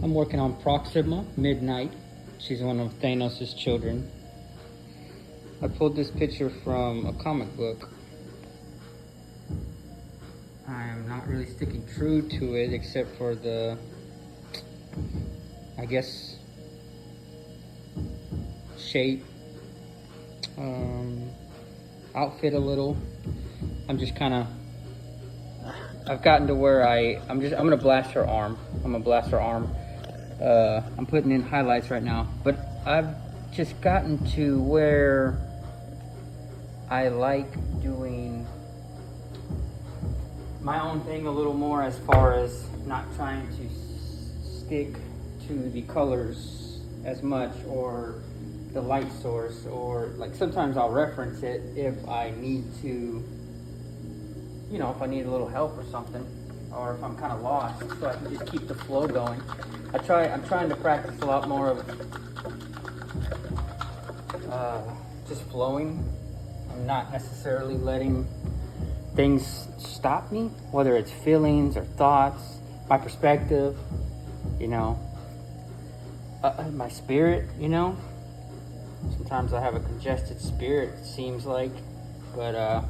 I'm working on Proxima, Midnight. She's one of Thanos' children. I pulled this picture from a comic book. I'm not really sticking true to it except for the, I guess, shape, outfit a little. I'm just kind of, I've gotten to where I'm gonna blast her arm. I'm gonna blast her arm. I'm putting in highlights right now, but I've just gotten to where I like doing my own thing a little more, as far as not trying to stick to the colors as much, or the light source, or like sometimes I'll reference it if I need to, you know, if I need a little help or something, or if I'm kind of lost, so I can just keep the flow going. I'm trying to practice a lot more of just flowing. I'm not necessarily letting things stop me, whether it's feelings or thoughts, my perspective, you know, my spirit, you know. Sometimes I have a congested spirit, it seems like, but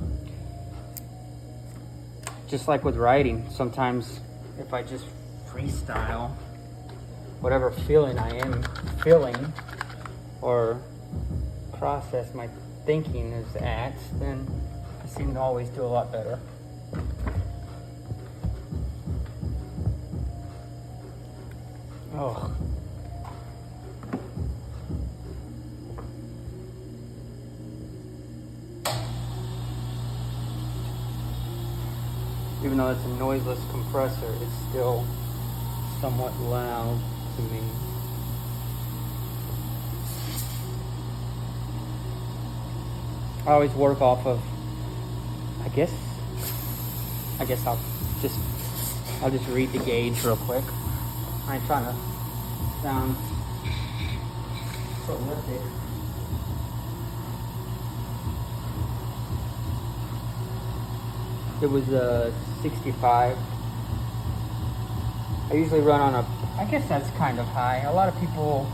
just like with writing, sometimes if I just freestyle whatever feeling I am feeling, or process my thinking is at, then I seem to always do a lot better. Oh. Even though it's a noiseless compressor, it's still somewhat loud to me. I always work off of, I guess I'll just read the gauge real quick. I ain't trying to sound prolific. It was 65. I usually run on I guess that's kind of high. A lot of people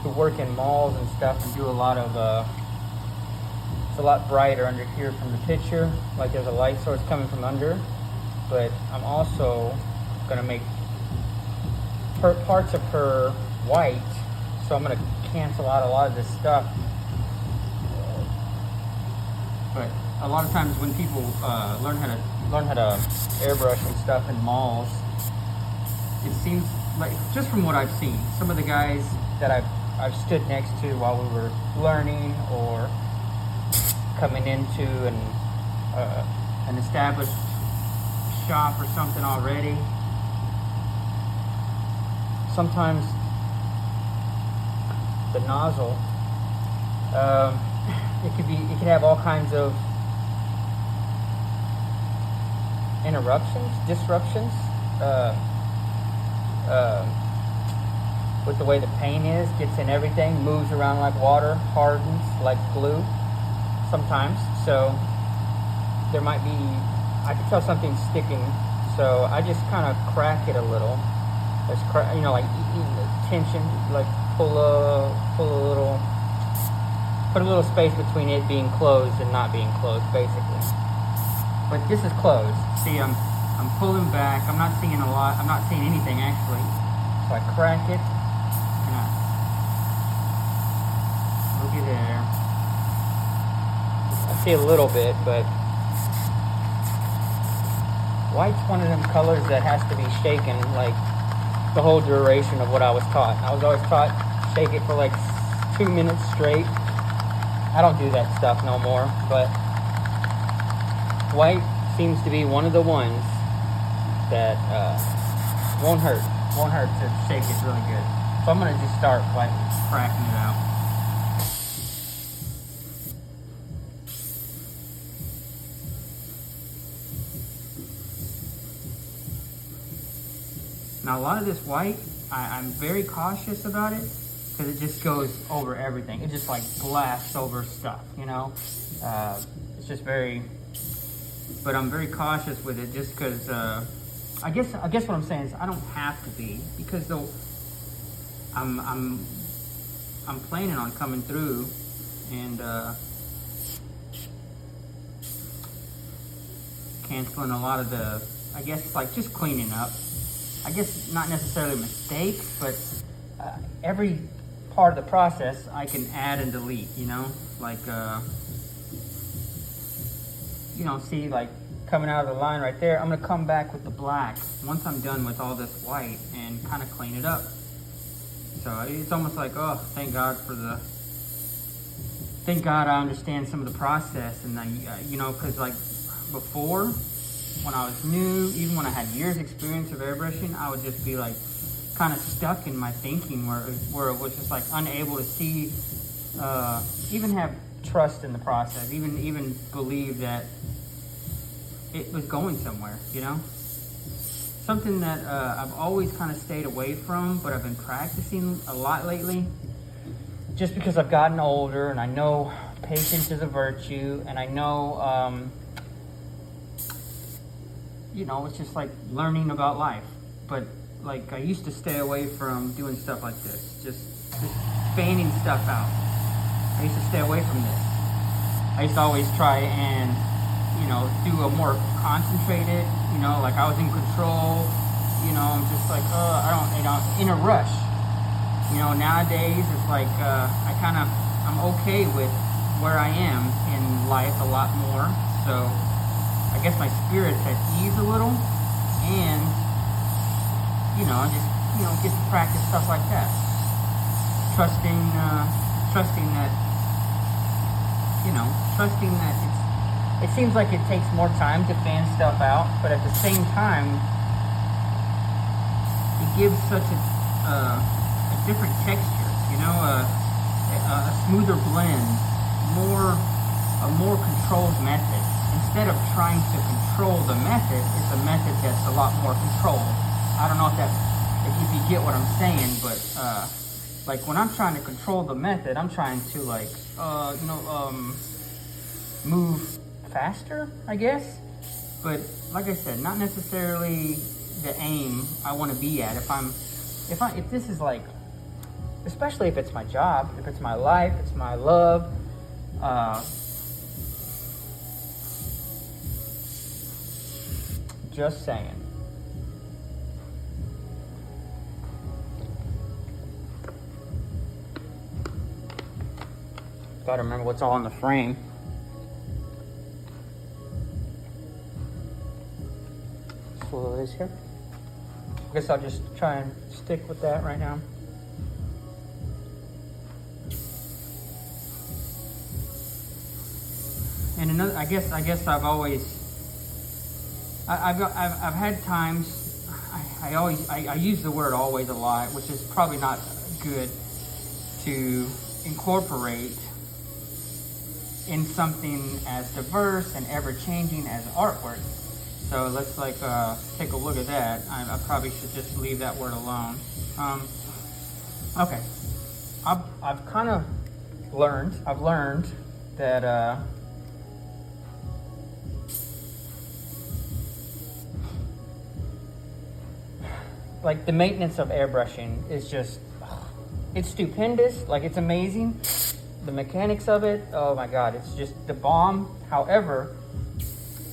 who work in malls and stuff and do a lot of, it's a lot brighter under here from the picture, like there's a light source coming from under, but I'm also gonna make parts of her white, so I'm gonna cancel out a lot of this stuff. But a lot of times when people learn how to airbrush and stuff in malls, it seems like, just from what I've seen, some of the guys that I've stood next to while we were learning, or coming into an established shop or something already, sometimes the nozzle, it could have all kinds of disruptions, with the way the paint gets in everything, moves around like water, hardens like glue sometimes. So there might be, I can tell something's sticking, so I just kind of crack it a little. There's, you know, like tension, like pull a little, put a little space between it being closed and not being closed, basically. But this is closed. See, I'm pulling back. I'm not seeing a lot. I'm not seeing anything actually. So I crack it, and I looky there. I see a little bit, but white's one of them colors that has to be shaken like the whole duration of what I was taught. I was always taught shake it for like 2 minutes straight. I don't do that stuff no more, but white seems to be one of the ones that won't hurt to shake it really good. So I'm gonna just start by cracking it out. Now a lot of this white, I'm very cautious about it, because it just goes over everything. It just like blasts over stuff, you know? It's just very, but I'm very cautious with it, just because I guess what I'm saying is I don't have to be, because though I'm planning on coming through and canceling a lot of the, I guess, like just cleaning up. I guess not necessarily mistakes, but every part of the process I can add and delete, you know? Like, you know, see, like coming out of the line right there, I'm gonna come back with the black once I'm done with all this white and kind of clean it up. So it's almost like, oh, thank God I understand some of the process. And I, you know, because like before, when I was new, even when I had years experience of airbrushing, I would just be like kind of stuck in my thinking where it was just like unable to see, even have trust in the process, even believe that it was going somewhere, you know? Something that I've always kind of stayed away from, but I've been practicing a lot lately, just because I've gotten older and I know patience is a virtue, and I know, you know, it's just like learning about life. But like I used to stay away from doing stuff like this, just fanning stuff out. I used to stay away from this. I used to always try and, you know, do a more concentrated, you know, like I was in control, you know, just like, I don't, you know, in a rush. You know, nowadays it's like, I'm okay with where I am in life a lot more. So I guess my spirit's at ease a little, and, you know, I just, you know, get to practice stuff like that. Trusting that, you know, it seems like it takes more time to fan stuff out, but at the same time, it gives such a different texture, you know, a smoother blend, a more controlled method. Instead of trying to control the method, it's a method that's a lot more controlled. I don't know if you get what I'm saying, but like when I'm trying to control the method, I'm trying to like, you know, move faster, I guess. But like I said, not necessarily the aim I want to be at. If this is like, especially if it's my job, if it's my life, it's my love, just saying. Gotta remember what's all in the frame. So it is here. I guess I'll just try and stick with that right now. And another, I guess I've always, I've had times, I use the word always a lot, which is probably not good to incorporate in something as diverse and ever-changing as artwork. So let's like take a look at that. I probably should just leave that word alone. Okay, I've kind of learned. I've learned that like the maintenance of airbrushing is just, it's stupendous. Like it's amazing. The mechanics of it, oh my God, it's just the bomb. However,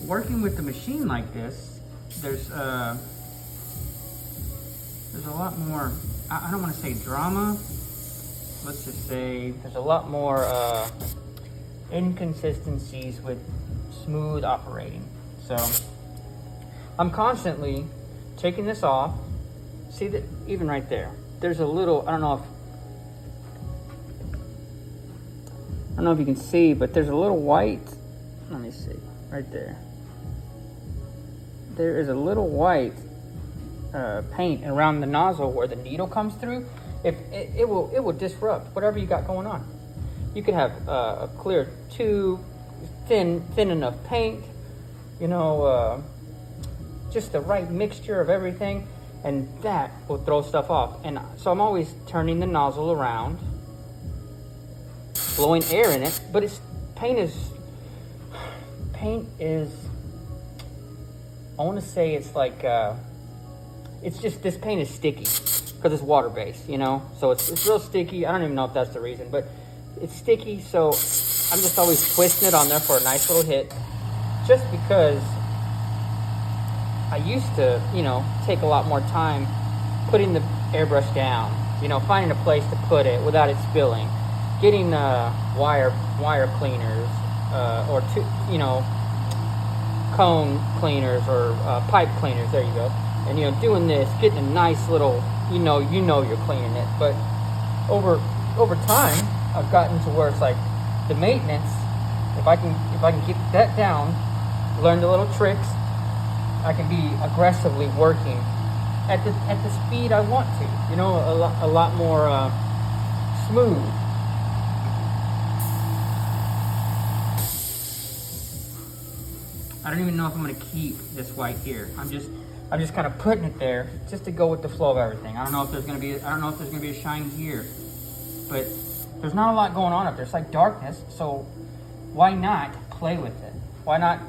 working with the machine like this, there's a lot more, I don't want to say drama, let's just say there's a lot more inconsistencies with smooth operating. So I'm constantly taking this off. See that even right there, there's a little, I don't know if you can see, but there's a little white, let me see, right there. There is a little white paint around the nozzle where the needle comes through. If it will disrupt whatever you got going on. You could have a clear tube, thin enough paint, you know, just the right mixture of everything, and that will throw stuff off. And so I'm always turning the nozzle around, blowing air in it, but paint is, I want to say it's like it's just, this paint is sticky because it's water-based, you know? So it's real sticky. I don't even know if that's the reason, but it's sticky, so I'm just always twisting it on there for a nice little hit, just because I used to, you know, take a lot more time putting the airbrush down, you know, finding a place to put it without it spilling, getting wire cleaners, or you know, cone cleaners or pipe cleaners. There you go. And you know, doing this, getting a nice little, you know you're cleaning it. But over time, I've gotten to where it's like the maintenance. If I can keep that down, learn the little tricks, I can be aggressively working at the speed I want to. You know, a lot more smooth. I don't even know if I'm gonna keep this white here. I'm just kind of putting it there just to go with the flow of everything. I don't know if there's gonna be a shine here, but there's not a lot going on up there. It's like darkness, so why not play with it? Why not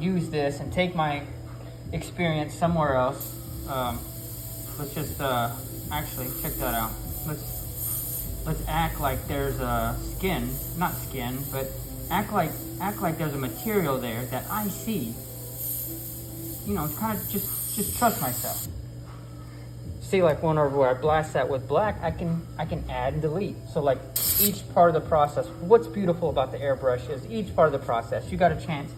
use this and take my experience somewhere else? Let's just actually check that out. Let's act like there's a skin, not skin, but act like there's a material there that I see. You know, it's kind of just trust myself. See, like whenever I blast that with black, I can add and delete. So like each part of the process. What's beautiful about the airbrush is each part of the process. You got a chance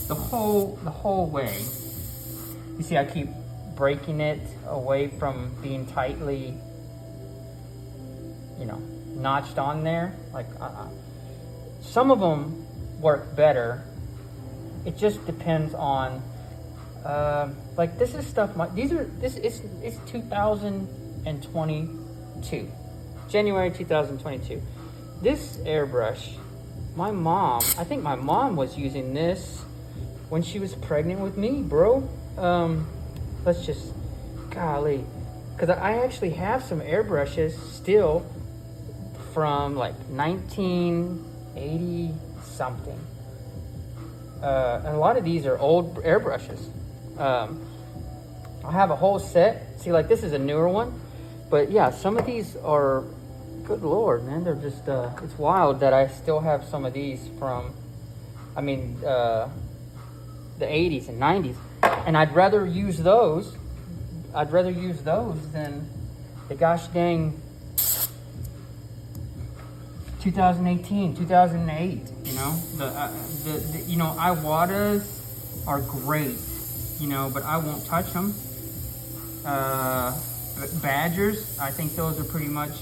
the whole way. You see, I keep breaking it away from being tightly, you know, notched on there. Like some of them work better. It just depends on. Like this is stuff. It's 2022, January 2022. This airbrush, I think my mom was using this when she was pregnant with me, bro. Let's just, golly, because I actually have some airbrushes still from like 1980 something. And a lot of these are old airbrushes. I have a whole set. See, like this is a newer one, but yeah, some of these are, good Lord, man, they're just, it's wild that I still have some of these from, I mean, the 80s and 90s, and I'd rather use those than the gosh dang 2018, 2008, you know, the you know, Iwatas are great, you know, but I won't touch them. Badgers, I think those are pretty much,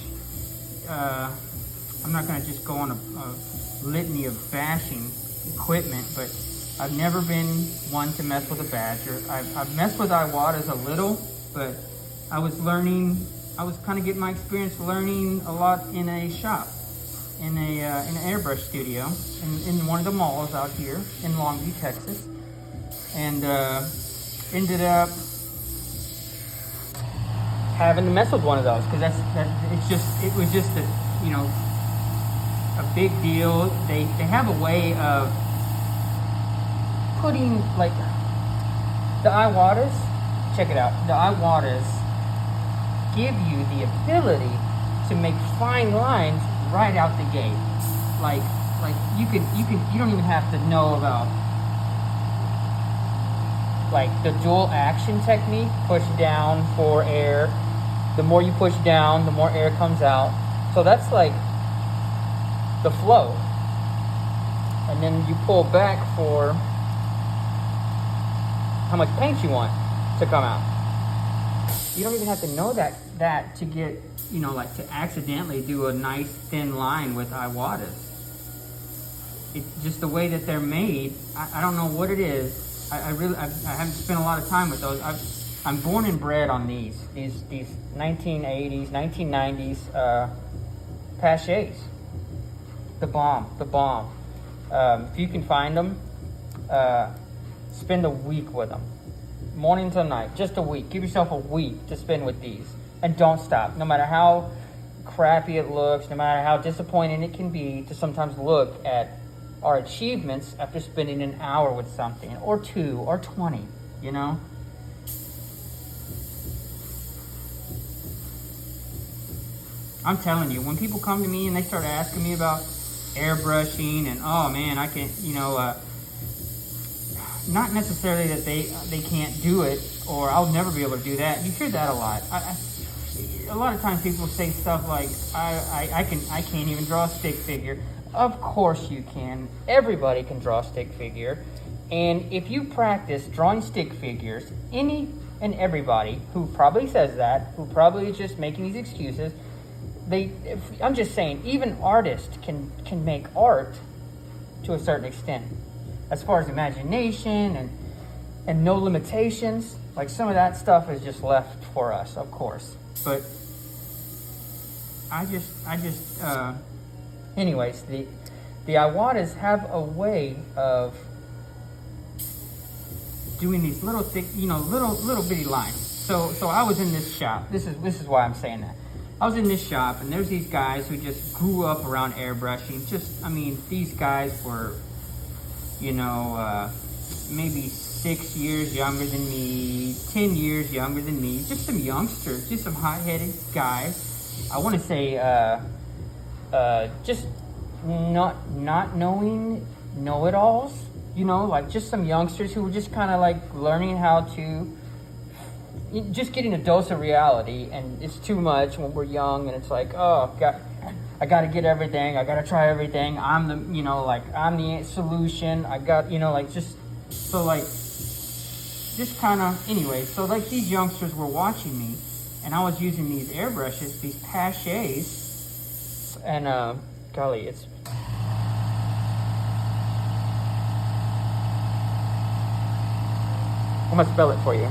I'm not going to just go on a litany of bashing equipment, but I've never been one to mess with a Badger. I've messed with Iwatas a little, but I was kind of getting my experience learning a lot in a shop, in an airbrush studio, in one of the malls out here in Longview, Texas, and ended up having to mess with one of those because it was just a, you know, a big deal. They have a way of putting, like, the Iwatas, check it out, the Iwatas give you the ability to make fine lines right out the gate. Like you don't even have to know about like the dual action technique, push down for air. The more you push down, the more air comes out. So that's like the flow. And then you pull back for how much paint you want to come out. You don't even have to know that to get, you know, like to accidentally do a nice thin line with Iwatas. It's just the way that they're made. I don't know what it is. I haven't spent a lot of time with those. I'm born and bred on these 1980s, 1990s Pachets. The bomb. If you can find them, spend a week with them. Morning to night, just a week. Give yourself a week to spend with these. And don't stop. No matter how crappy it looks, no matter how disappointing it can be to sometimes look at our achievements after spending an hour with something, or 2, or 20, you know? I'm telling you, when people come to me and they start asking me about airbrushing and, oh man, I can, you know, not necessarily that they can't do it or I'll never be able to do that. You hear that a lot. A lot of times people say stuff like, I can't even draw a stick figure. Of course you can. Everybody can draw a stick figure. And if you practice drawing stick figures, any and everybody who probably says that, who probably is just making these excuses, I'm just saying, even artists can make art to a certain extent. As far as imagination and no limitations, like some of that stuff is just left for us, of course. But anyways, the Iwatas have a way of doing these little thick, you know, little bitty lines. So I was in this shop. This is why I'm saying that. I was in this shop, and there's these guys who just grew up around airbrushing. I mean, these guys were, you know, maybe 6 years younger than me, 10 years younger than me. Just some youngsters, just some hot-headed guys. I want to say, just not knowing know-it-alls. You know, like just some youngsters who were just kind of like learning how to, just getting a dose of reality, and it's too much when we're young, and it's like, oh, I got to get everything, I got to try everything, I'm the, you know, like, I'm the solution, I got, you know, like, just, so like, just kind of, anyway, so like these youngsters were watching me, and I was using these airbrushes, these Paches, and, golly, it's, I'm gonna spell it for you.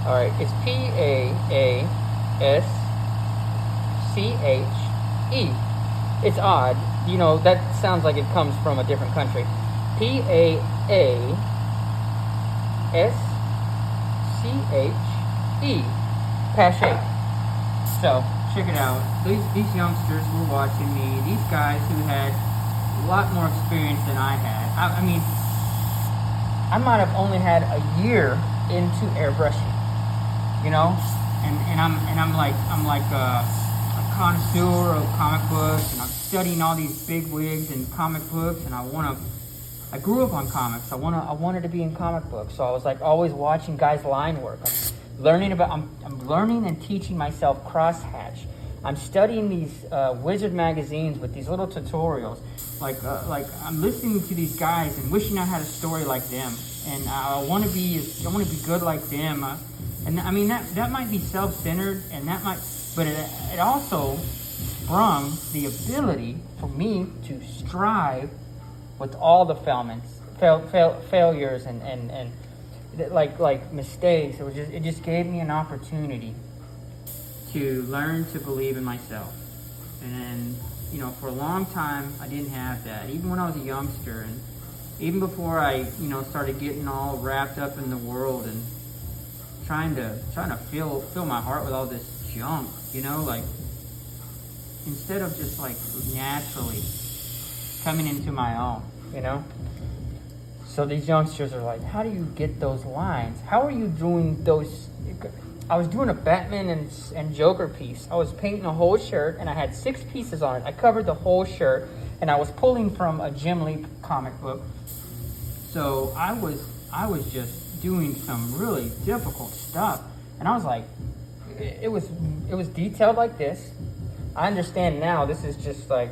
All right, it's Paasche. It's odd, you know. That sounds like it comes from a different country. Paasche. Pache. So check it out. These youngsters were watching me. These guys who had a lot more experience than I had. I mean, I might have only had a year into airbrushing, you know, and I'm like a connoisseur of comic books, and I'm studying all these big wigs and comic books, and I grew up on comics. I wanted to be in comic books, so I was like always watching guys' line work. I'm learning and teaching myself crosshatch. I'm studying these wizard magazines with these little tutorials. Like I'm listening to these guys and wishing I had a story like them, and I want to be good like them. And I mean that might be self-centered, and but it also sprung the ability for me to strive with all the failures and like mistakes. It just gave me an opportunity to learn to believe in myself. And you know, for a long time I didn't have that, even when I was a youngster, and even before I, you know, started getting all wrapped up in the world and trying to fill my heart with all this junk, you know, like instead of just like naturally coming into my own, you know. So these youngsters are like, how do you get those lines? How are you doing those? I was doing a Batman and Joker piece. I was painting a whole shirt, and I had 6 pieces on it. I covered the whole shirt, and I was pulling from a Jim Lee comic book. So I was just doing some really difficult stuff, and I was like, it was detailed like this. I understand now. This is just like,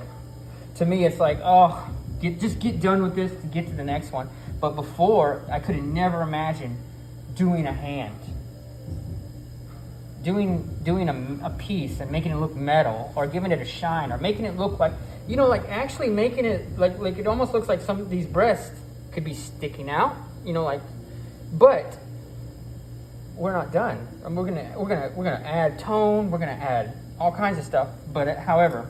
to me, it's like, oh, just get done with this to get to the next one. But before, I could have never imagined doing a hand. Doing a piece and making it look metal, or giving it a shine, or making it look like, you know, like actually making it like it almost looks like some of these breasts could be sticking out, you know, like, but we're not done. And we're gonna add tone, we're gonna add all kinds of stuff. But however,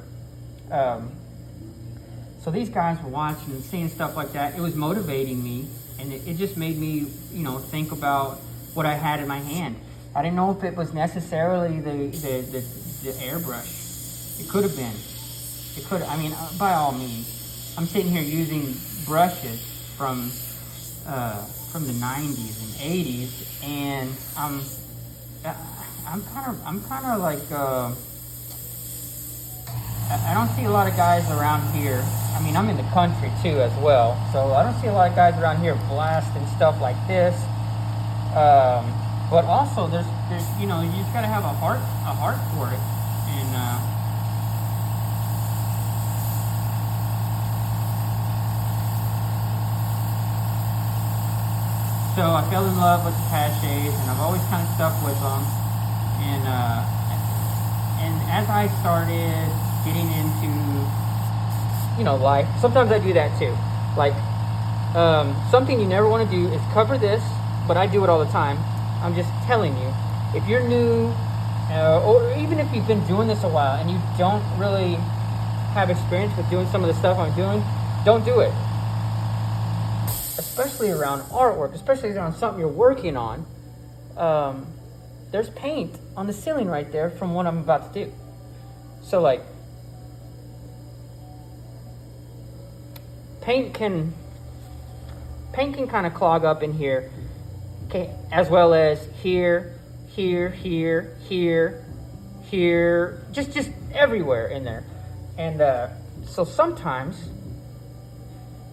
so these guys were watching and seeing stuff like that. It was motivating me, and it just made me, you know, think about what I had in my hand. I didn't know if it was necessarily the airbrush. It could have been. It could. I mean, by all means, I'm sitting here using brushes from the 90s and 80s, and I'm kind of like, I don't see a lot of guys around here. I mean, I'm in the country too as well, so I don't see a lot of guys around here blasting stuff like this. But also, there's, you know, you just gotta have a heart for it, and so I fell in love with the Paches, and I've always kind of stuck with them, and as I started getting into, you know, life, sometimes I do that too. Like, something you never want to do is cover this, but I do it all the time. I'm just telling you, if you're new, or even if you've been doing this a while and you don't really have experience with doing some of the stuff I'm doing, don't do it. Especially around artwork, especially around something you're working on. There's paint on the ceiling right there from what I'm about to do. So like, paint can kind of clog up in here, okay, as well as here, just everywhere in there. And so sometimes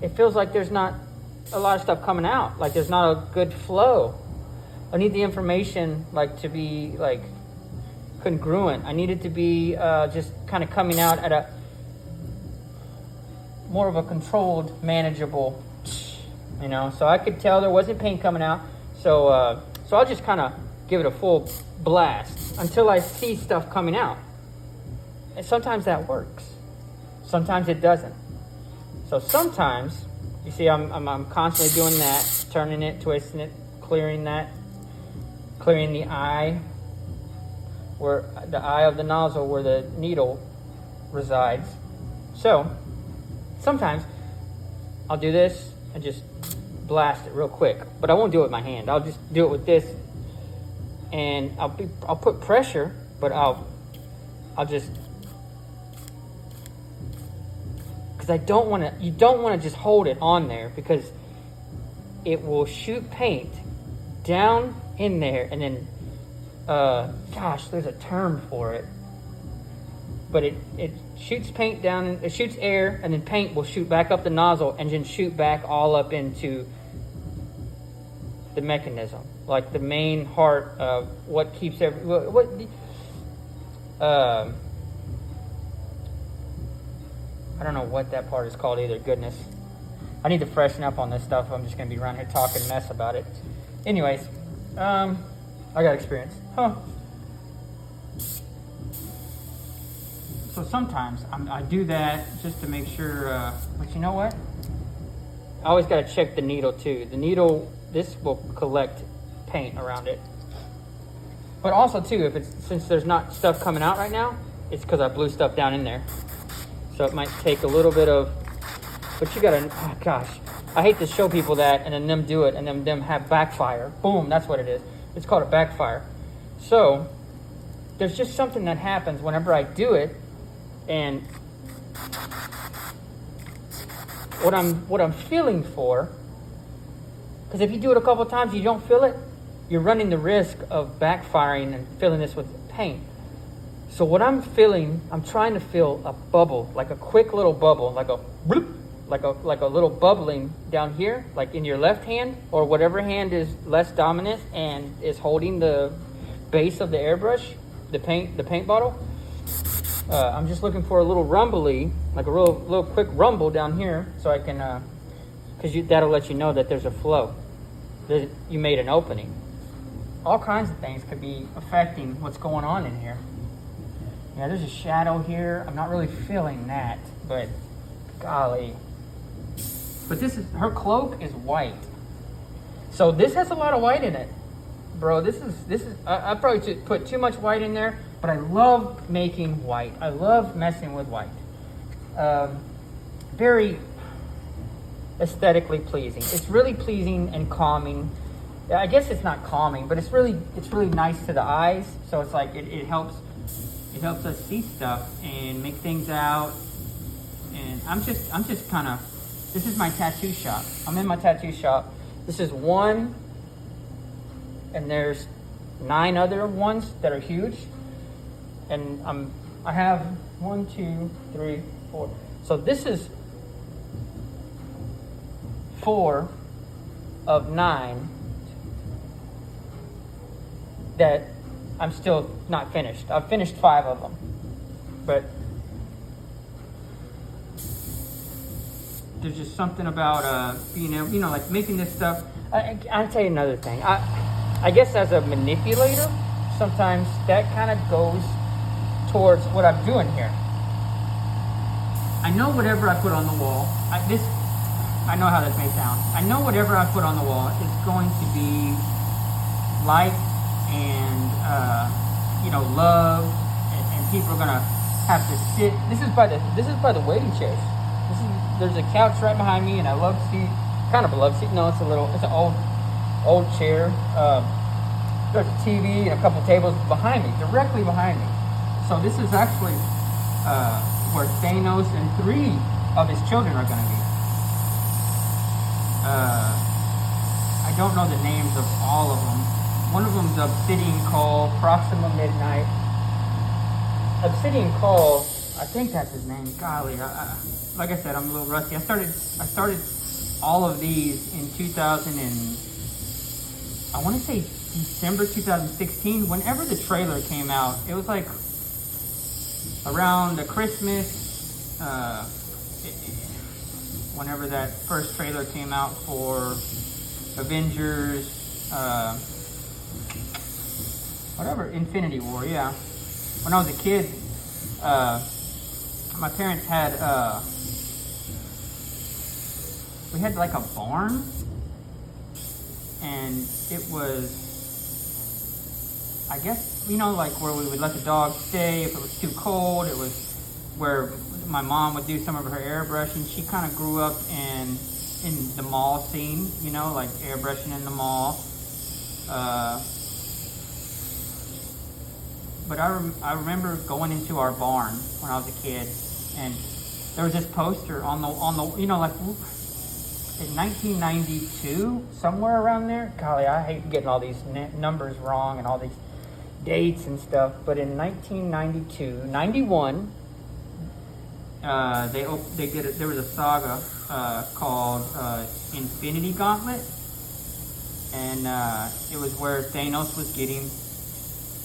it feels like there's not a lot of stuff coming out, like there's not a good flow. I need the information like to be like congruent. I need it to be just kind of coming out at a more of a controlled, manageable, you know. So I could tell there wasn't paint coming out, so I'll just kind of give it a full blast until I see stuff coming out. And sometimes that works, sometimes it doesn't. So sometimes, you see, I'm constantly doing that, turning it, twisting it, clearing the eye, where the eye of the nozzle where the needle resides. So sometimes I'll do this and just blast it real quick, but I won't do it with my hand. I'll just do it with this, and I'll put pressure, but I'll just, because you don't want to just hold it on there, because it will shoot paint down in there, and then gosh, there's a term for it, but it shoots paint down, and it shoots air, and then paint will shoot back up the nozzle and then shoot back all up into the mechanism, like the main heart of what keeps I don't know what that part is called either. Goodness, I need to freshen up on this stuff. I'm just gonna be around here talking mess about it. Anyways, I got experience. So sometimes I do that just to make sure, but you know what? I always got to check the needle too. The needle, this will collect paint around it. But also too, since there's not stuff coming out right now, it's because I blew stuff down in there. So it might take a little bit of, but you gotta, oh gosh, I hate to show people that and then them do it and then them have backfire. Boom, that's what it is. It's called a backfire. So there's just something that happens whenever I do it, and what I'm feeling for, because if you do it a couple of times, you don't feel it, you're running the risk of backfiring and filling this with paint. So what I'm feeling, I'm trying to feel a bubble, like a quick little bubble, like a bloop, like a little bubbling down here, like in your left hand, or whatever hand is less dominant and is holding the base of the airbrush, the paint bottle. I'm just looking for a little rumbly, like a little quick rumble down here, so I can, because that'll let you know that there's a flow, that you made an opening. All kinds of things could be affecting what's going on in here. Yeah, there's a shadow here. I'm not really feeling that, but golly. But her cloak is white. So this has a lot of white in it. Bro, this is I probably put too much white in there, but I love making white. I love messing with white. Very aesthetically pleasing. It's really pleasing and calming. I guess it's not calming, but it's really nice to the eyes. So it's like it helps us see stuff and make things out. And I'm just kind of, this is my tattoo shop. I'm in my tattoo shop. This is one, and there's 9 other ones that are huge. And I have 1, 2, 3, 4. So this is 4 of 9 that I'm still not finished. I've finished 5 of them. But there's just something about being able, like making this stuff. I'll tell you another thing. I guess as a manipulator, sometimes that kind of goes towards what I'm doing here. I know whatever I put on the wall, I know how this may sound. I know whatever I put on the wall is going to be light and, love, and people are gonna have to sit. This is by the waiting chairs. There's a couch right behind me, and I love seat. Kind of a love seat. No, it's an old chair. There's a TV and a couple tables behind me, directly behind me. So this is actually where Thanos and 3 of his children are going to be. I don't know the names of all of them. One of them's Obsidian Call, Proxima Midnight. Obsidian Call, I think that's his name. Golly, like I said, I'm a little rusty. I started all of these in 2000 and I want to say December 2016. Whenever the trailer came out, it was like around the Christmas, whenever that first trailer came out for Avengers, Infinity War, yeah. When I was a kid, my parents had, we had like a barn, and it was, I guess, like where we would let the dog stay if it was too cold. It was where my mom would do some of her airbrushing. She kind of grew up in the mall scene, like airbrushing in the mall. But I remember going into our barn when I was a kid, and there was this poster on the like in 1992, somewhere around there. Golly, I hate getting all these numbers wrong and all these dates and stuff. But in 1992, 91, there was a saga called Infinity Gauntlet, and it was where Thanos was getting.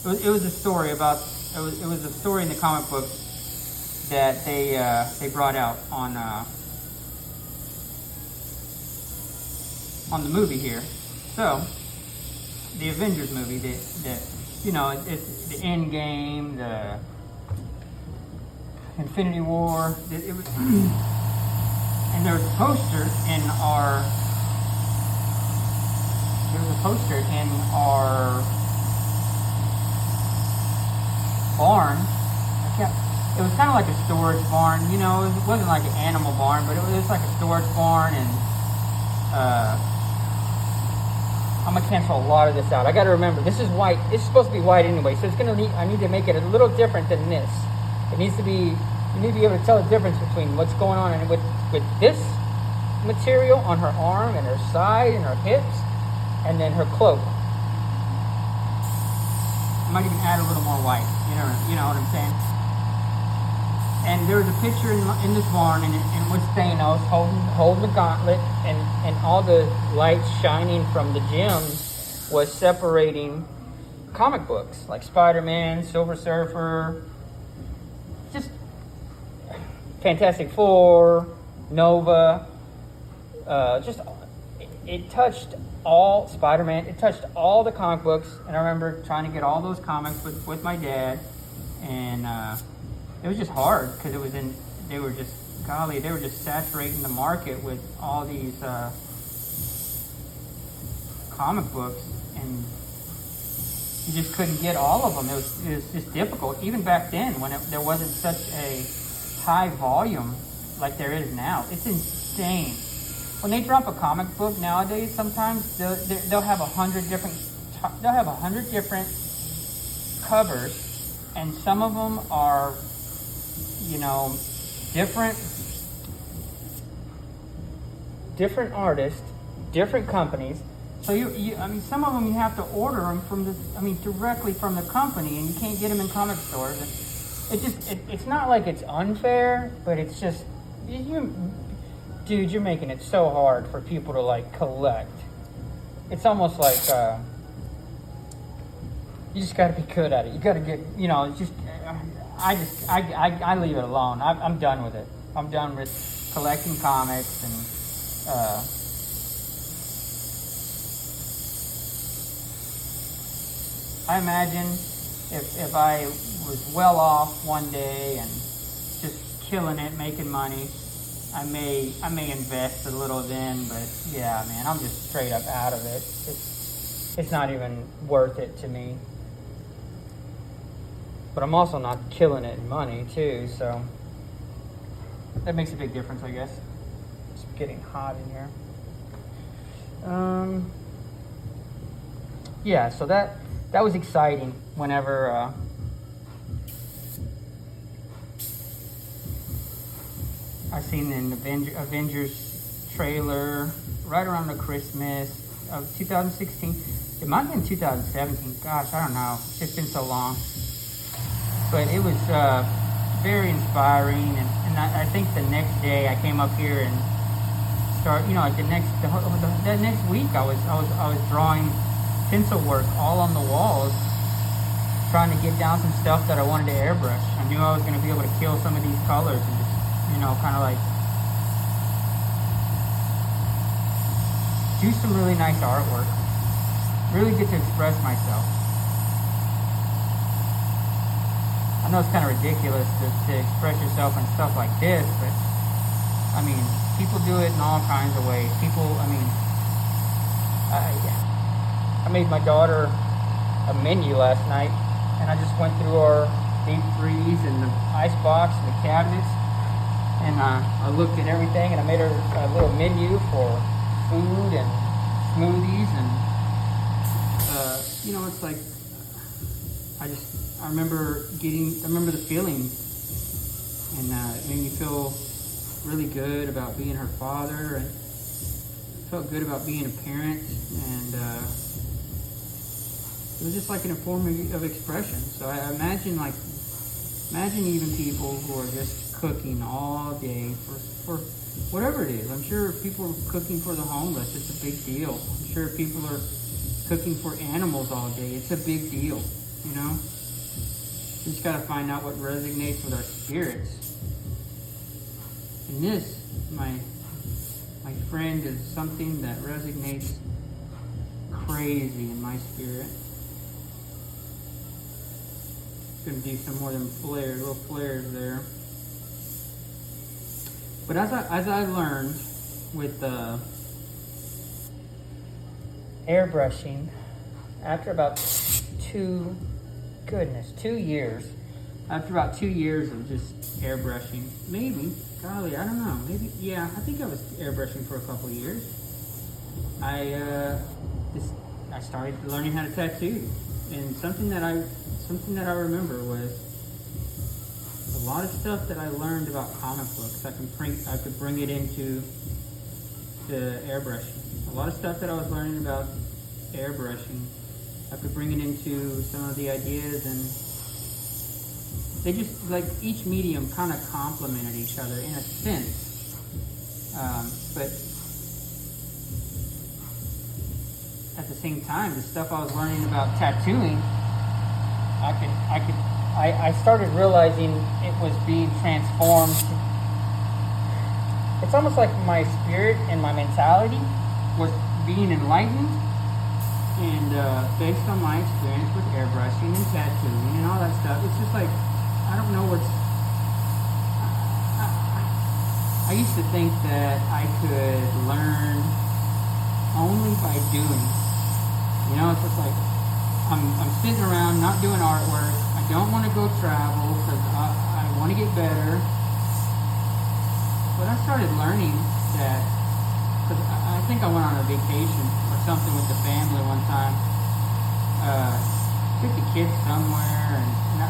It was a story about. It was a story in the comic book that they brought out on the movie here. So the Avengers movie, it's the End Game, the Infinity War. It was, and there was a poster in our. Barn. It was kind of like a storage barn, it wasn't like an animal barn, but it was like a storage barn, and I'm gonna cancel a lot of this out. I gotta remember, this is white. It's supposed to be white anyway, so I need to make it a little different than this. It needs to be, you need to be able to tell the difference between what's going on and with this material on her arm and her side and her hips, and then her cloak. I might even add a little more white, you know what I'm saying? And there was a picture in this barn, and it was Thanos holding the gauntlet, and all the light shining from the gems was separating comic books, like Spider-Man, Silver Surfer, just Fantastic Four, Nova, it touched all Spider-Man. It touched all the comic books, and I remember trying to get all those comics with my dad, and it was just hard because they were just saturating the market with all these comic books, and you just couldn't get all of them. It was just difficult, even back then when there wasn't such a high volume like there is now. It's insane. When they drop a comic book nowadays, sometimes they'll have 100 different covers, and some of them are, different artists, different companies. So I mean, some of them you have to order them directly from the company, and you can't get them in comic stores. It's not like it's unfair, but it's just, dude, you're making it so hard for people to like collect. It's almost like you just got to be good at it. You got to get, I leave it alone. I'm done with it. I'm done with collecting comics and. I imagine if I was well off one day and just killing it, making money, I may invest a little then, but yeah, man, I'm just straight up out of it. It's not even worth it to me. But I'm also not killing it in money too, so that makes a big difference, I guess. It's getting hot in here. Yeah, so that was exciting whenever I seen an Avengers trailer right around the Christmas of 2016. It might have been 2017. Gosh, I don't know. It's just been so long. But it was very inspiring, and I think the next day I came up here and like the next week I was drawing pencil work all on the walls, trying to get down some stuff that I wanted to airbrush. I knew I was going to be able to kill some of these colors and just, kind of like do some really nice artwork. Really get to express myself. I know it's kind of ridiculous to express yourself and stuff like this, but I mean, people do it in all kinds of ways. I made my daughter a menu last night, and I just went through our deep freeze and the ice box and the cabinets, and I looked at everything, and I made her a little menu for food and smoothies, and it's like I remember the feeling, and it made me feel really good about being her father, and felt good about being a parent, and it was just like a form of expression. So I imagine even people who are just cooking all day for whatever it is. I'm sure people are cooking for the homeless. It's a big deal. I'm sure people are cooking for animals all day. It's a big deal, We just got to find out what resonates with our spirits. And this, my friend, is something that resonates crazy in my spirit. Gonna do some more than little flares there. But as I learned with airbrushing, after about 2 years, after about 2 years of just airbrushing, I don't know, I think I was airbrushing for a couple of years. I started learning how to tattoo, and something that I remember was a lot of stuff that I learned about comic books. I could bring it into the airbrushing. A lot of stuff that I was learning about airbrushing, I could bring it into some of the ideas, and they just, like, each medium kind of complemented each other in a sense. But at the same time, the stuff I was learning about tattooing, I started realizing it was being transformed. It's almost like my spirit and my mentality was being enlightened, and based on my experience with airbrushing and tattooing and all that stuff, it's just like, I don't know what's... I used to think that I could learn only by doing. It's just like, I'm sitting around not doing artwork. I don't want to go travel because I want to get better. But I started learning that, because I think I went on a vacation or something with the family one time. Took the kids somewhere, and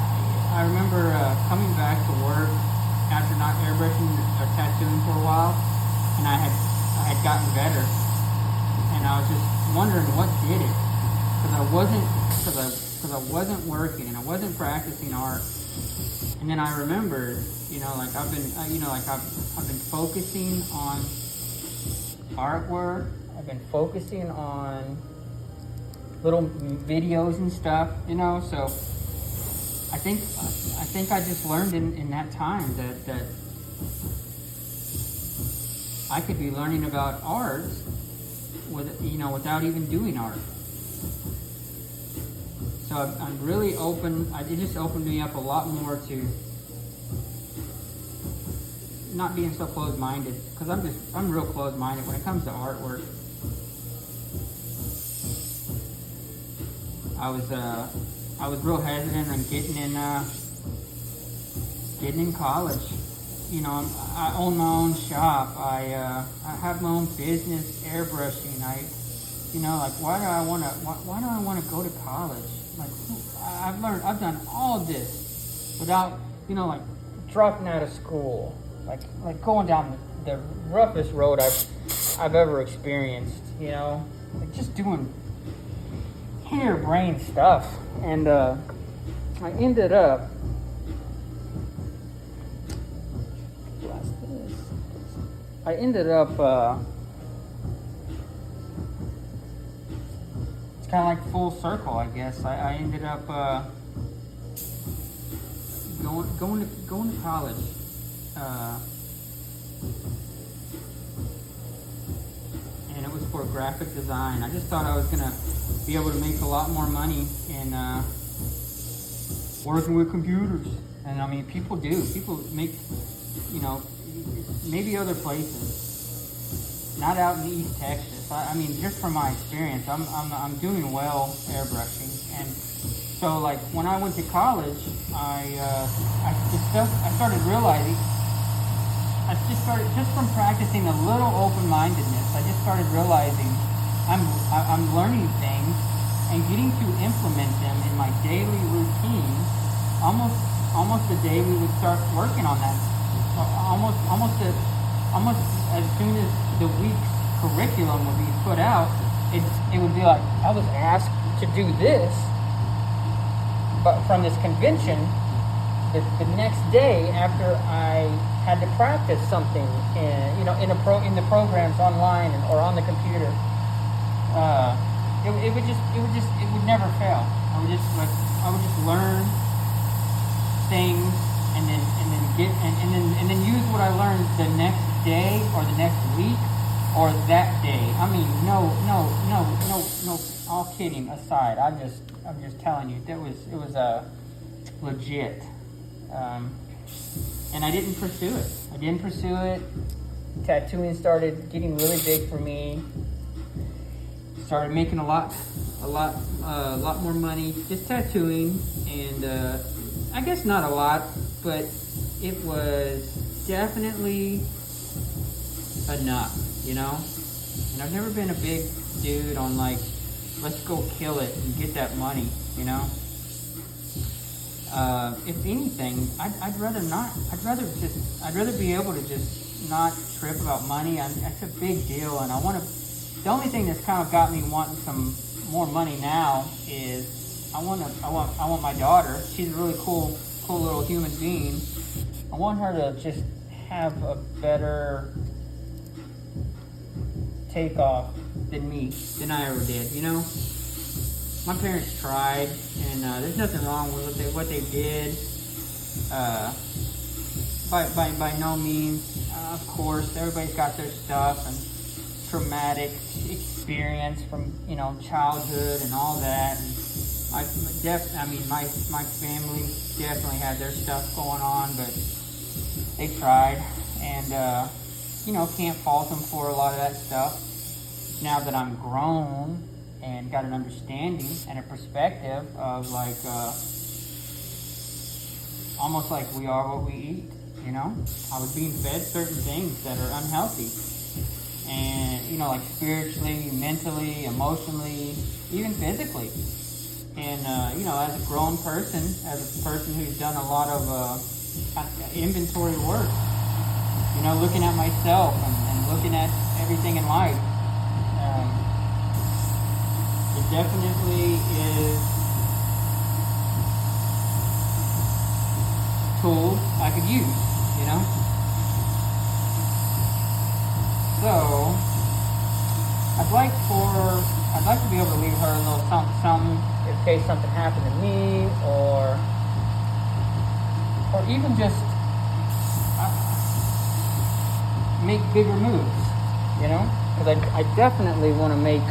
I remember coming back to work after not airbrushing or tattooing for a while, and I had gotten better. and I was just wondering what did it, because I wasn't working and I wasn't practicing art. And then I remembered, like I've been focusing on artwork. I've been focusing on little videos and stuff, so I think I just learned in that time that I could be learning about art without even doing art. So I'm really open. It just opened me up a lot more to not being so closed-minded, because I'm real closed-minded when it comes to artwork. I was real hesitant on getting in college. I own my own shop. I have my own business, airbrushing. Why do I want to go to college? Like, I've done all of this without, dropping out of school, like going down the roughest road I've ever experienced, like just doing harebrained stuff. And I ended up it's kind of like full circle, I guess. I ended up going to college. And it was for graphic design. I just thought I was gonna be able to make a lot more money in working with computers. And I mean, people do. People make, maybe other places, not out in East Texas. I mean, just from my experience, I'm doing well airbrushing. And so, like, when I went to college, I started realizing, just from practicing a little open-mindedness, I just started realizing I'm learning things and getting to implement them in my daily routine almost the day we would start working on that. Almost as soon as the week's curriculum would be put out, it would be like, I was asked to do this, but from this convention, the next day after I had to practice something in the programs online or on the computer, it would never fail. I would just learn things and then use what I learned the next day or the next week or that day. I mean, no, all kidding aside, I'm just telling you, it was legit. And I didn't pursue it. Tattooing started getting really big for me. Started making a lot more money just tattooing, and I guess not a lot, but it was definitely enough, And I've never been a big dude on like, let's go kill it and get that money, If anything, I'd rather not. I'd rather be able to just not trip about money. It's a big deal, and the only thing that's kind of got me wanting some more money now is I want my daughter. She's a really cool little human being. I want her to just have a better takeoff than I ever did, My parents tried, and there's nothing wrong with what they did. By no means, of course, everybody's got their stuff and traumatic experience from childhood and all that. And my family definitely had their stuff going on, but they tried, and can't fault them for a lot of that stuff. Now that I'm grown and got an understanding and a perspective of like almost like we are what we eat, I was being fed certain things that are unhealthy, and like spiritually, mentally, emotionally, even physically. And as a grown person, as a person who's done a lot of inventory work, looking at myself and looking at everything in life, definitely is tools I could use, you know? So, I'd like to be able to leave her a little something in case something happened to me, or even just make bigger moves, you know? Because I definitely want to make,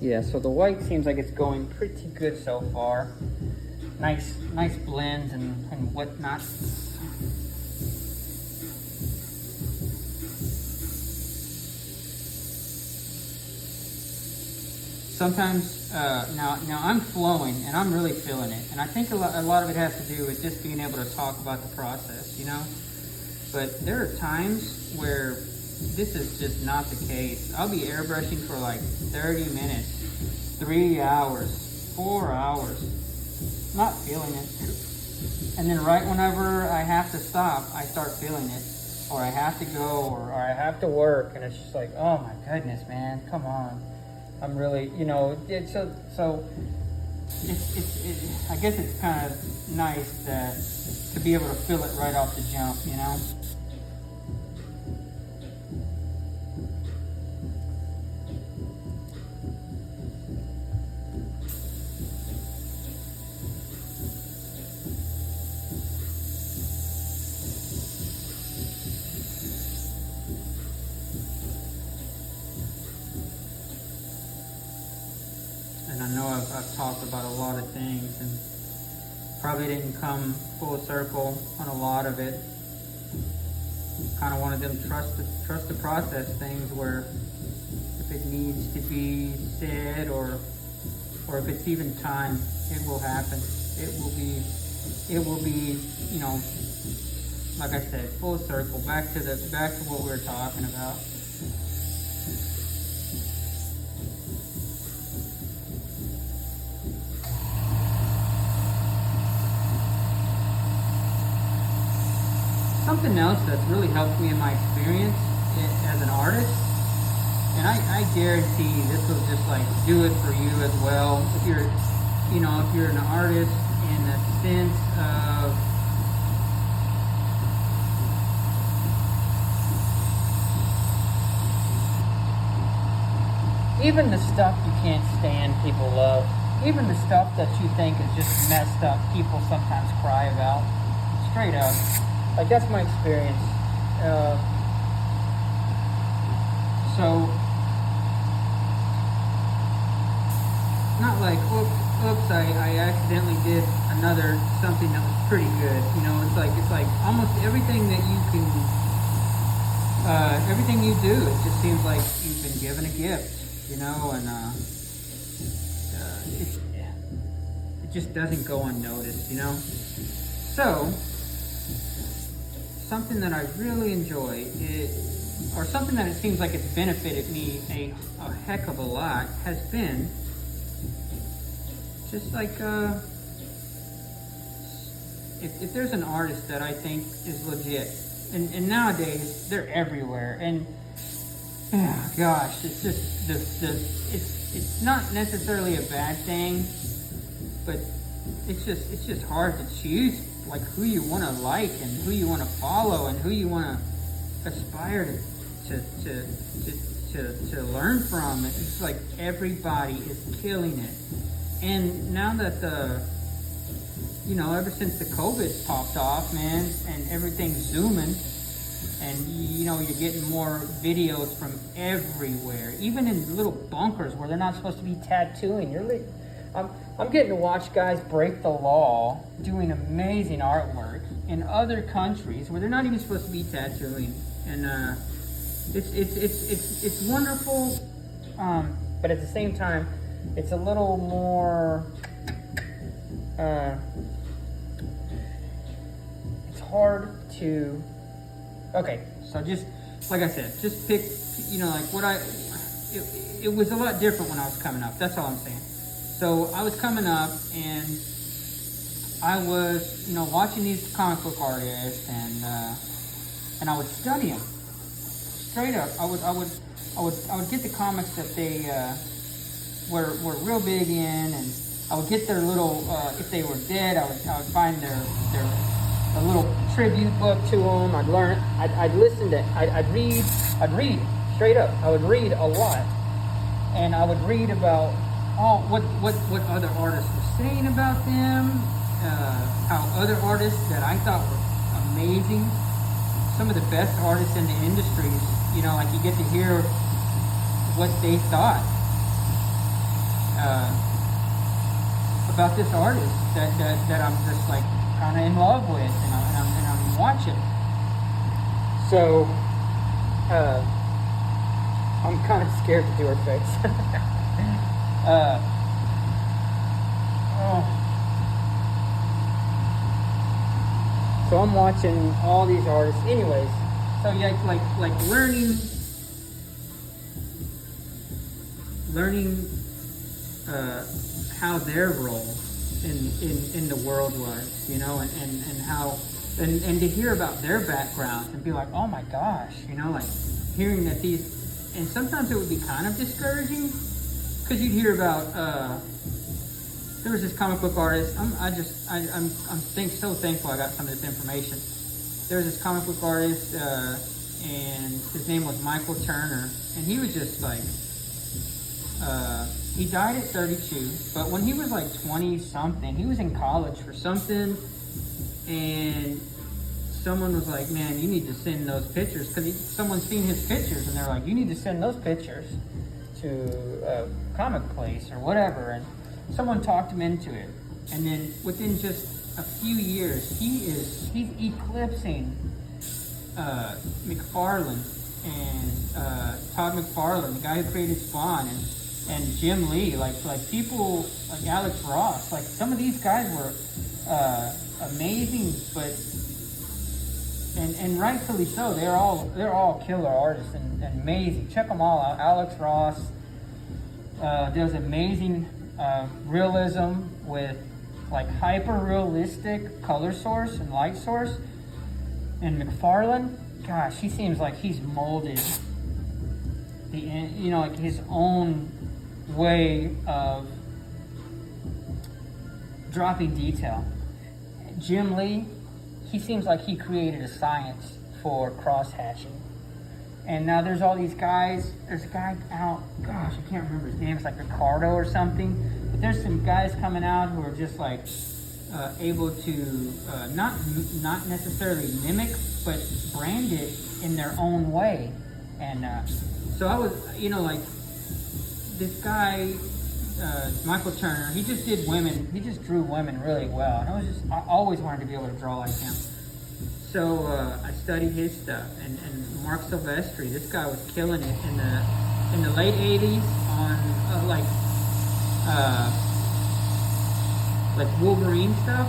yeah, so the white seems like it's going pretty good so far. Nice blends and whatnot. Sometimes, now I'm flowing and I'm really feeling it. And I think a lot of it has to do with just being able to talk about the process, you know? But there are times where this is just not the case. I'll be airbrushing for like 30 minutes, 3 hours, 4 hours, not feeling it. And then right whenever I have to stop, I start feeling it. Or I have to go, or I have to work, and it's just like, oh my goodness, man, come on. I'm really, you know, I guess it's kind of nice that to be able to feel it right off the jump, you know? And I know I've talked about a lot of things and probably didn't come full circle on a lot of it. Kind of one of them trust the process things where if it needs to be said or if it's even time, it will happen. It will be, you know, like I said, full circle, back to what we were talking about. Something else that's really helped me in my experience as an artist, and I guarantee this will just like do it for you as well. If you're, you know, if you're an artist in the sense of even the stuff you can't stand, people love. Even the stuff that you think is just messed up, people sometimes cry about. Straight up. Like, that's my experience. So, not like, oops, I accidentally did something that was pretty good. You know, it's like almost everything that you can, everything you do, it just seems like you've been given a gift, you know, and it just doesn't go unnoticed, you know. So, something that I really enjoy, or something that it seems like it's benefited me a heck of a lot, has been just like, if there's an artist that I think is legit, and nowadays they're everywhere, and oh gosh, it's just it's not necessarily a bad thing, but it's just hard to choose like who you want to like and who you want to follow and who you want to aspire to learn from. It's like everybody is killing it. And now that you know, ever since the COVID popped off, man, and everything's zooming, and you know, you're getting more videos from everywhere, even in little bunkers where they're not supposed to be tattooing. I'm getting to watch guys break the law doing amazing artwork in other countries where they're not even supposed to be tattooing, and it's wonderful, but at the same time, it's a little more hard to, okay, so just, like I said, just pick, you know, like it was a lot different when I was coming up. That's all I'm saying. So I was coming up and I was, you know, watching these comic book artists and I would study them. Straight up, I would get the comics that they were real big in, and I would get their little, if they were dead, I would find their a little tribute book to them. I'd learn, I'd listen to, I'd read straight up. I would read a lot, and I would read about all what other artists were saying about them, how other artists that I thought were amazing, some of the best artists in the industries, you know, like you get to hear what they thought about this artist that I'm just like kind of in love with, and I'm watching. So I'm kind of scared to do her face. So I'm watching all these artists. Anyways, so yeah, like learning how their role in the world was, you know, and how and to hear about their backgrounds and be like, oh my gosh, you know, like hearing that these, and sometimes it would be kind of discouraging because you'd hear about there was this comic book artist. I'm so thankful I got some of this information. There was this comic book artist, and his name was Michael Turner, and he was just like, he died at 32, but when he was like 20 something, he was in college for something, and someone was like, man, you need to send those pictures, because someone's seen his pictures, and they're like, you need to send those pictures to a comic place or whatever, and someone talked him into it, and then within just a few years, he's eclipsing McFarlane and Todd McFarlane, the guy who created Spawn, and Jim Lee, like people like Alex Ross, like some of these guys were amazing, but and rightfully so. They're all killer artists and amazing. Check them all out. Alex Ross does amazing realism with like hyper realistic color source and light source. And McFarlane, gosh, he seems like he's molded the, you know, like his own way of dropping detail. Jim Lee, he seems like he created a science for cross hatching. And now there's all these guys. There's a guy out, gosh, I can't remember his name. It's like Ricardo or something. But there's some guys coming out who are just like able to not necessarily mimic, but brand it in their own way. And so I was, you know, like this guy, Michael Turner, he just did women. He just drew women really well. And I always wanted to be able to draw like him. So I studied his stuff, and Mark Silvestri, this guy was killing it in the late 80s on like Wolverine stuff,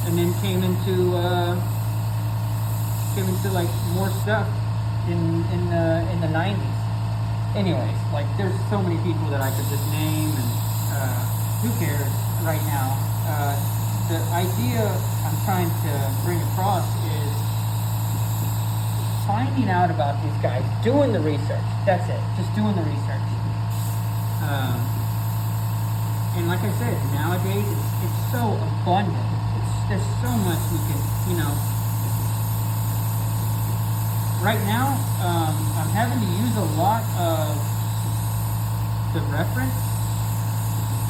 and then came into like more stuff in the 90s. Anyways, like there's so many people that I could just name, and who cares right now. The idea I'm trying to bring across is finding out about these guys, doing the research. That's it, just doing the research. And like I said, nowadays it's so abundant. There's so much we can, you know. Right now, I'm having to use a lot of the reference,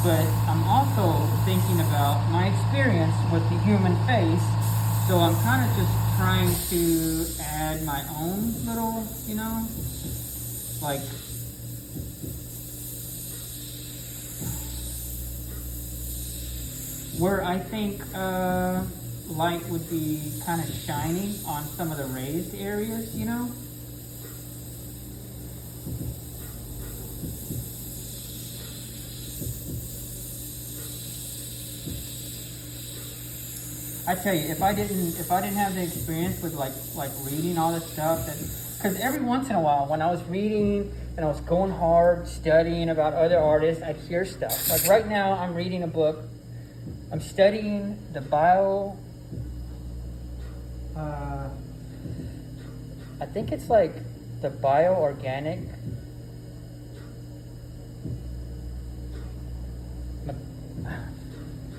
but I'm also thinking about my experience with the human face, so I'm kind of just trying to add my own little, you know, like, where I think light would be kind of shiny on some of the raised areas, you know? I tell you, if I didn't have the experience with like reading all this stuff, because every once in a while when I was reading and I was going hard studying about other artists, I'd hear stuff. Like right now, I'm reading a book. I'm studying the I think it's like the bioorganic.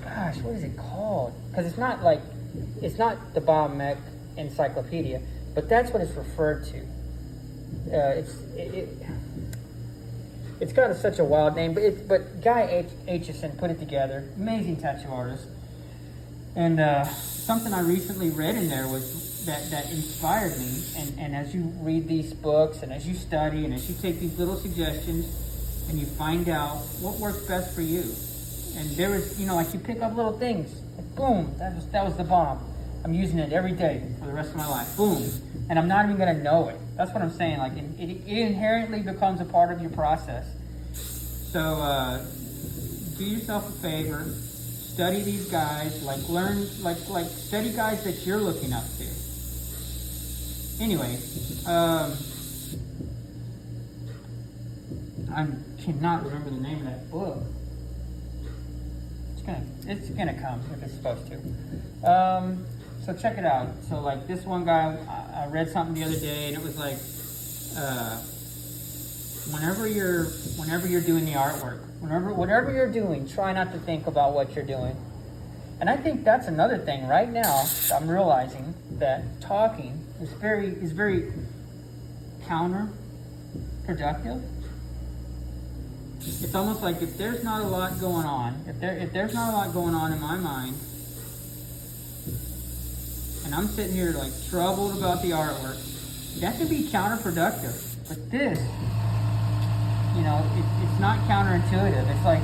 Gosh, what is it called? Because it's not the Biomech Encyclopedia, but that's what it's referred to. It's got such a wild name, but Guy Aitchison put it together. Amazing tattoo artist. And something I recently read in there was that inspired me. And as you read these books, and as you study, and as you take these little suggestions, and you find out what works best for you. And there was, like you pick up little things. Like, boom, that was the bomb. I'm using it every day for the rest of my life. Boom. And I'm not even going to know it. That's what I'm saying. Like, it inherently becomes a part of your process. So, do yourself a favor. Study these guys. Like, learn, like study guys that you're looking up to. Anyway, I cannot remember the name of that book. It's gonna come if it's supposed to. So check it out. So like this one guy, I read something the other day, and it was like, whenever you're doing the artwork, whatever you're doing, try not to think about what you're doing. And I think that's another thing right now. I'm realizing that talking is very counterproductive. It's almost like if there's not a lot going on, if there's not a lot going on in my mind, and I'm sitting here like troubled about the artwork, that can be counterproductive. But this, it's not counterintuitive. It's like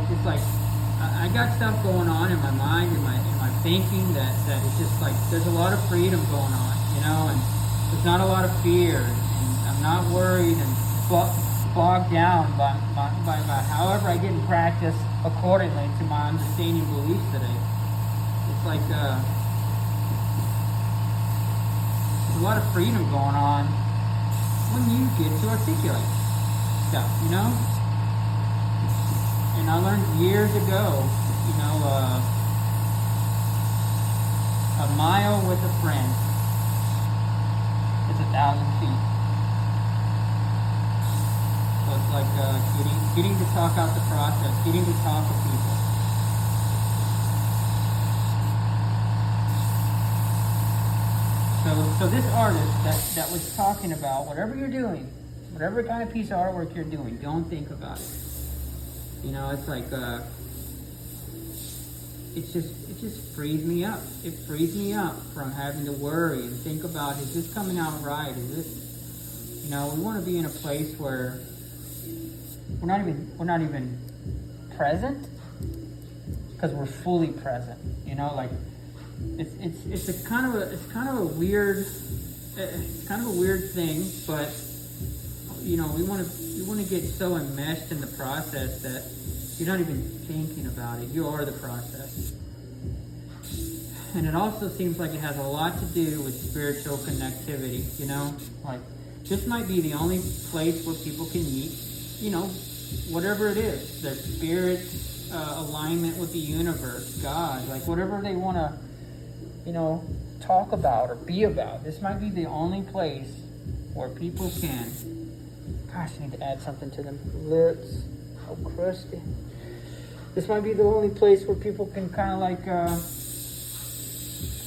I got stuff going on in my mind, in my thinking that it's just like there's a lot of freedom going on, and there's not a lot of fear, and I'm not worried and bogged down by however I get in practice accordingly to my understanding beliefs today. It's like there's a lot of freedom going on when you get to articulate stuff, And I learned years ago, a mile with a friend is 1,000 feet. So it's like getting to talk out the process, getting to talk to people. So this artist that was talking about whatever you're doing, whatever kind of piece of artwork you're doing, don't think about it. It's like it just frees me up. It frees me up from having to worry and think about, is this coming out right? Is this, we want to be in a place where we're not even present, because we're fully present. Like it's kind of a weird thing, but we want to get so enmeshed in the process that you're not even thinking about it. You are the process. And it also seems like it has a lot to do with spiritual connectivity, like this might be the only place where people can meet, whatever it is, their spirit, alignment with the universe, God, like whatever they want to, talk about or be about. This might be the only place where people can, gosh, I need to add something to them lips, so crusty. This might be the only place where people can kind of like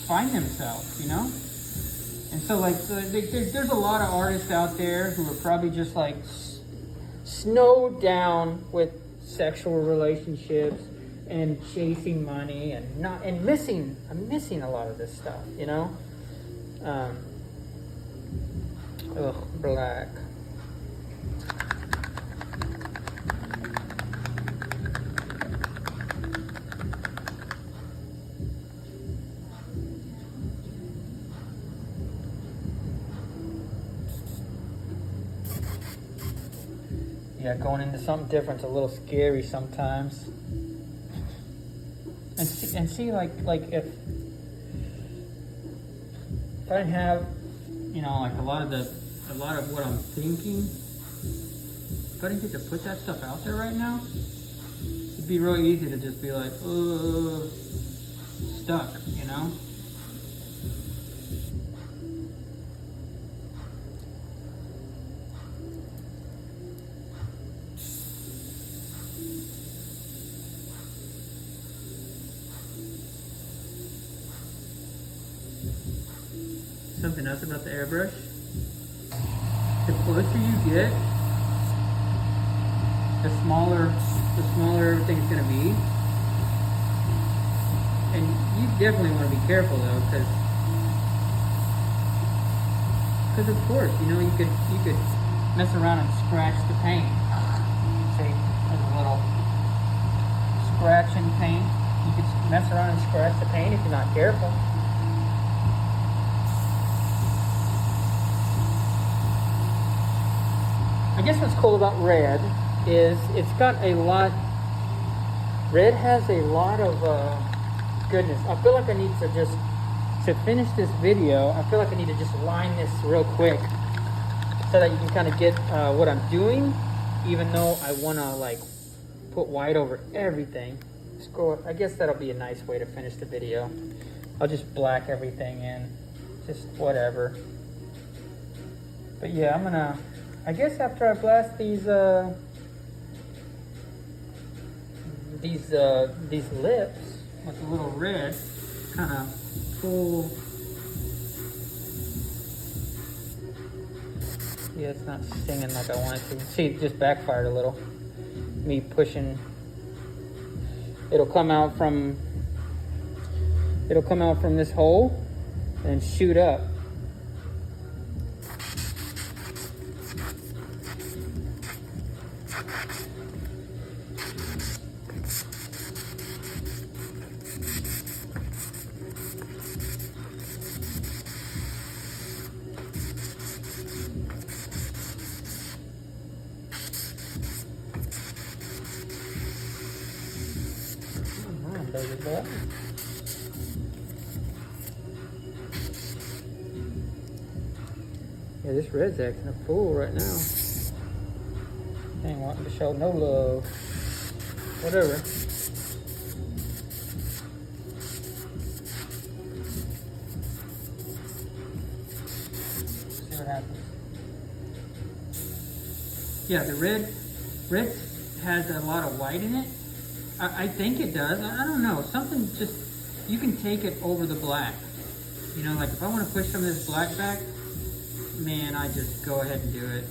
find themselves, And so like there's a lot of artists out there who are probably just like snowed down with sexual relationships and chasing money and missing a lot of this stuff, black. Yeah, going into something different's a little scary sometimes. And see like if if I have, you know, like a lot of what I'm thinking, if I didn't get to put that stuff out there right now, it'd be really easy to just be like, stuck, you know? Something else about the airbrush, the closer you get, the smaller everything's gonna be. And you definitely want to be careful though, because of course, you know, you could mess around and scratch the paint. See, there's a little scratch in paint. You could mess around and scratch the paint if you're not careful. I guess what's cool about red is it's got a lot, red has a lot of goodness. I feel like I need to just, to finish this video, I feel like I need to just line this real quick so that you can kind of get what I'm doing, even though I want to like put white over everything. Scroll, I guess that'll be a nice way to finish the video. I'll just black everything in, just whatever. But yeah, I'm gonna, I guess after I blast these lips with a little red, kind of pull. Yeah, it's not stinging like I want it to. See, it just backfired a little. Me pushing. It'll come out from this hole and shoot up. Yeah, this red's acting a fool right now. Ain't wanting to show no love. Whatever. See what happens. Yeah, the red has a lot of white in it. I think it does. I don't know. Something just, you can take it over the black. You know, like if I want to push some of this black back, man, I just go ahead and do it.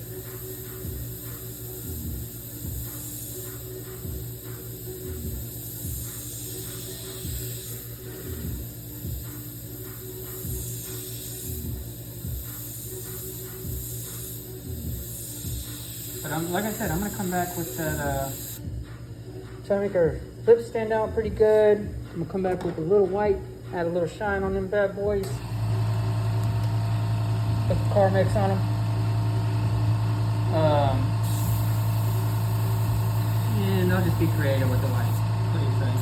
But like I said, I'm gonna come back with that, try to make our lips stand out pretty good. I'm gonna come back with a little white, add a little shine on them bad boys. Put the car mix on them. And I'll just be creative with the white. What do you think?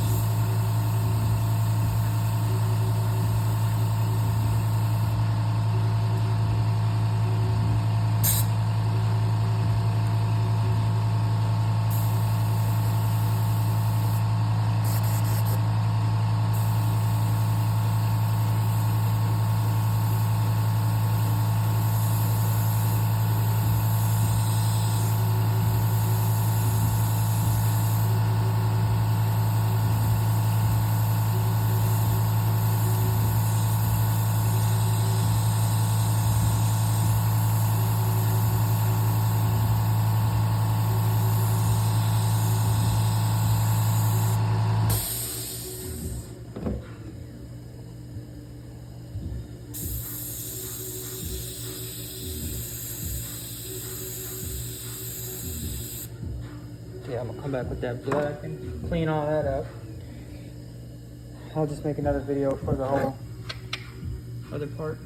Yeah, I'm gonna come back with that black and clean all that up. I'll just make another video for the whole other part.